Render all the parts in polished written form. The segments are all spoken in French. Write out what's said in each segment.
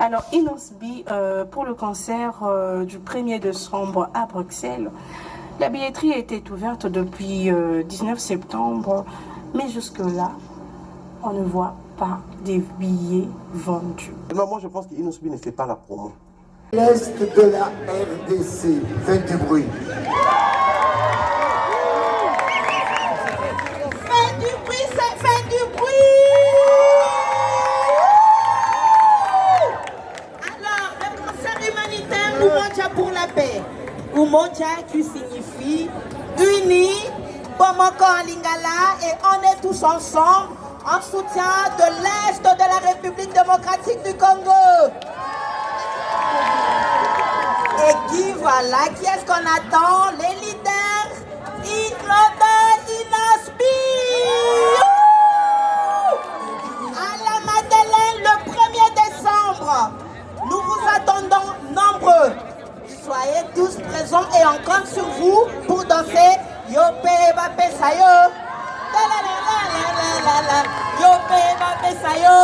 Alors, Inosbi, pour le concert du 1er décembre à Bruxelles, la billetterie était ouverte depuis 19 septembre, mais jusque-là, on ne voit pas des billets vendus. Moi, je pense qu'Inosbi ne fait pas la promo. L'Est de la RDC, faites du bruit. Faites du bruit, faites du bruit. Alors, le concert humanitaire Umoja pour la paix. Umoja qui signifie unis, Bomoko en Lingala, et on est tous ensemble en soutien de l'Est de la République démocratique du Congo. Et qui, voilà, qui est-ce qu'on attend? Les leaders, Iloda, Inosbi. À la Madeleine, le 1er décembre, nous vous attendons nombreux. Soyez tous présents et on compte sur vous pour danser Yopé Bapé Sayo. Yopé Bapé Sayo.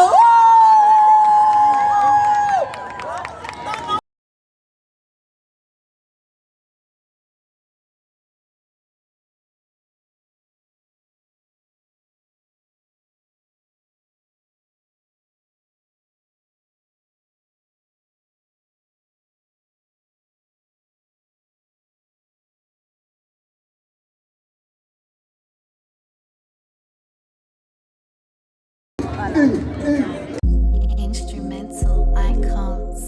Instrumental icons.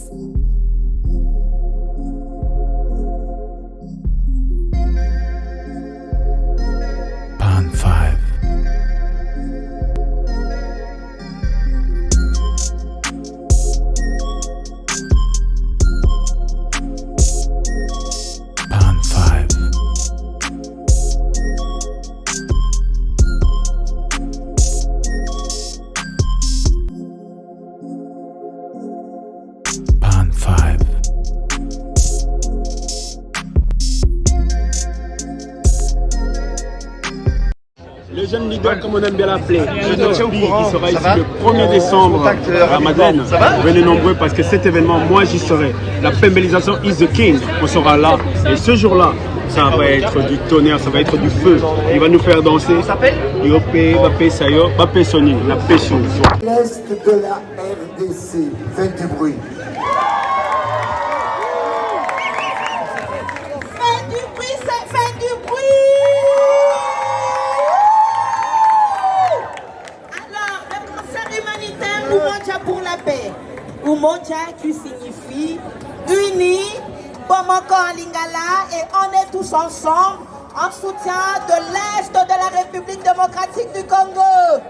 Pan 5. Pan 5. Pan 5. Le jeune leader, comme on aime bien l'appeler, Inosbi, qui sera ici le 1er décembre à Madeleine. Venez nombreux parce que cet événement, moi j'y serai. La Pembélisation is the king, on sera là. Et ce jour-là, ça va être du tonnerre, ça va être du feu. Il va nous faire danser. Yopé, Bapé Sayo, Bapé Soni, la paix sur soi. L'Est de la RDC, faites du bruit. Faites du bruit, faites du bruit. Alors, le concert humanitaire Umoja pour la paix. Umoja qui signifie unis, Bomoko en Lingala, et on est tous ensemble en soutien de l'Est de la République démocratique du Congo.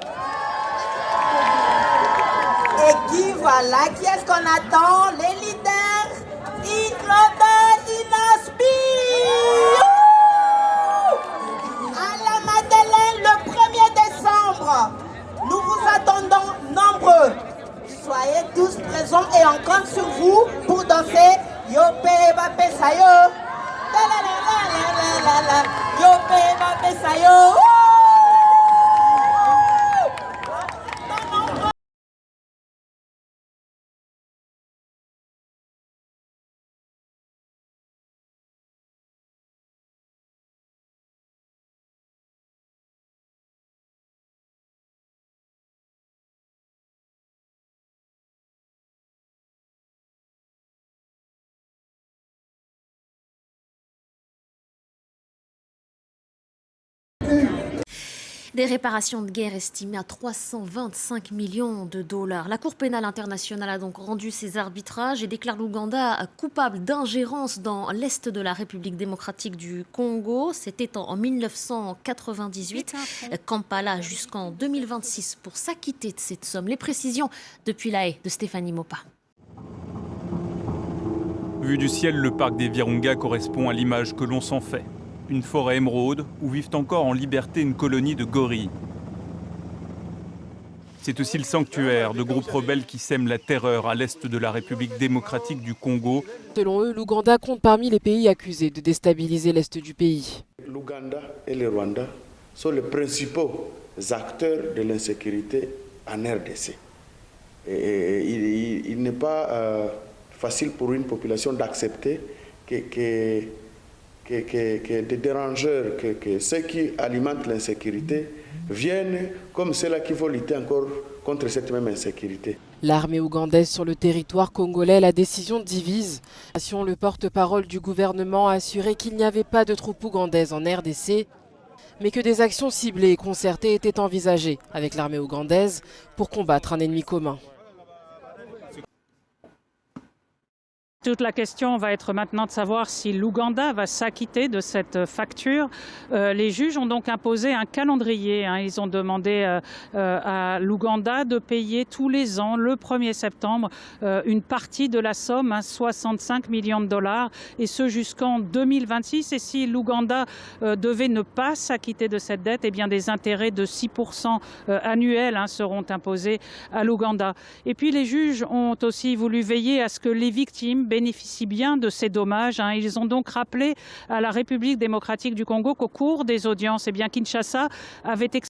Et qui, voilà, qui est-ce qu'on attend? Les leaders, Iloda, Inosbi. À la Madeleine, le 1er décembre, nous vous attendons nombreux. Soyez tous présents et on compte sur vous pour danser Yopé Bapé Sayo. Yopé Bapé Sayo. Des réparations de guerre estimées à 325 millions de dollars. La Cour pénale internationale a donc rendu ses arbitrages et déclare l'Ouganda coupable d'ingérence dans l'Est de la République démocratique du Congo. C'était en 1998. Kampala jusqu'en 2026 pour s'acquitter de cette somme. Les précisions depuis La Haye de Stéphanie Mopa. Vu du ciel, le parc des Virunga correspond à l'image que l'on s'en fait. Une forêt émeraude où vivent encore en liberté une colonie de gorilles. C'est aussi le sanctuaire de groupes rebelles qui sèment la terreur à l'est de la République démocratique du Congo. Selon eux, l'Ouganda compte parmi les pays accusés de déstabiliser l'est du pays. L'Ouganda et le Rwanda sont les principaux acteurs de l'insécurité en RDC. Et il n'est pas facile pour une population d'accepter que des dérangeurs, que ceux qui alimentent l'insécurité viennent comme ceux-là qui vont lutter encore contre cette même insécurité. L'armée ougandaise sur le territoire congolais, la décision divise. Le porte-parole du gouvernement a assuré qu'il n'y avait pas de troupes ougandaises en RDC, mais que des actions ciblées et concertées étaient envisagées avec l'armée ougandaise pour combattre un ennemi commun. Toute la question va être maintenant de savoir si l'Ouganda va s'acquitter de cette facture. Les juges ont donc imposé un calendrier. Ils ont demandé à l'Ouganda de payer tous les ans, le 1er septembre, une partie de la somme, 65 millions de dollars, et ce jusqu'en 2026. Et si l'Ouganda devait ne pas s'acquitter de cette dette, eh bien des intérêts de 6% annuels seront imposés à l'Ouganda. Et puis les juges ont aussi voulu veiller à ce que les victimes bénéficient bien de ces dommages. Ils ont donc rappelé à la République démocratique du Congo qu'au cours des audiences, Kinshasa avait